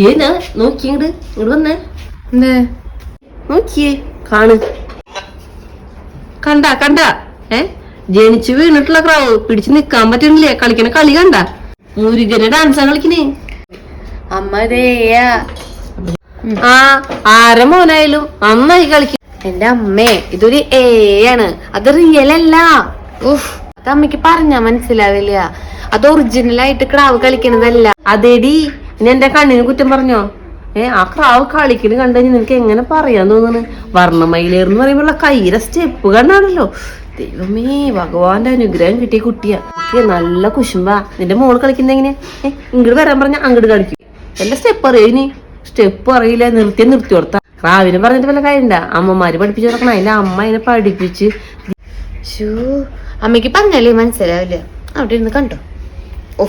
ഏനാ നോക്കി ഇങ്ങോട്ട് വന്നേ എന്തേ നോക്കിയേ കാണ് കണ്ട ജനിച്ചു വീണിട്ടുള്ള ക്രാവ് പിടിച്ചു നിക്കാൻ പറ്റുന്നില്ലേ കളിക്കണ കളി കണ്ട മുരുകന്റെ ഡാൻസാ കളിക്കണേ അമ്മതേയാ ആ ആര മോനായാലും നന്നായി കളിക്കും. എന്റെ അമ്മേ ഇതൊരു ആണ്, അത് റിയൽ അല്ല. അത് അമ്മയ്ക്ക് പറഞ്ഞാ മനസ്സിലാവില്ല. അത് ഒറിജിനൽ ആയിട്ട് ക്രാവ് കളിക്കണതല്ല. അതേടി ഇനി എന്റെ കണ്ണിന് കുറ്റം പറഞ്ഞോ? ആ ക്രാവ് കളിക്കണ് കണ്ടുകഴിഞ്ഞാൽ നിനക്ക് എങ്ങനെ പറയാൻ തോന്നുന്നു? വർണ്ണമയിലേർന്ന് പറയുമ്പോഴുള്ള കയ്യിലെ സ്റ്റെപ്പ് കണ്ടാണല്ലോ. ദൈവമേ, ഭഗവാന്റെ അനുഗ്രഹം കിട്ടിയ കുട്ടിയാ. നല്ല കുശുമ്പാ. നിന്റെ മോള് കളിക്കുന്ന എങ്ങനെ? ഇങ്ങോട്ട് വരാൻ പറഞ്ഞ അങ്ങോട്ട് കളിക്കും. എല്ലാ സ്റ്റെപ്പ് അറിയോ? ഇനി സ്റ്റെപ്പ് അറിയില്ല, നിർത്തി കൊടുത്താ. ക്രാവിനെ പറഞ്ഞിട്ട് വല്ല കാര്യണ്ട. അമ്മമാര് പഠിപ്പിച്ചു കൊടുക്കണം. അതിന്റെ അമ്മ അതിനെ പഠിപ്പിച്ച്. അമ്മയ്ക്ക് പറഞ്ഞാലേ മനസ്സിലാവില്ല. അവിടെ ഇരുന്ന് കണ്ടോ? ഓ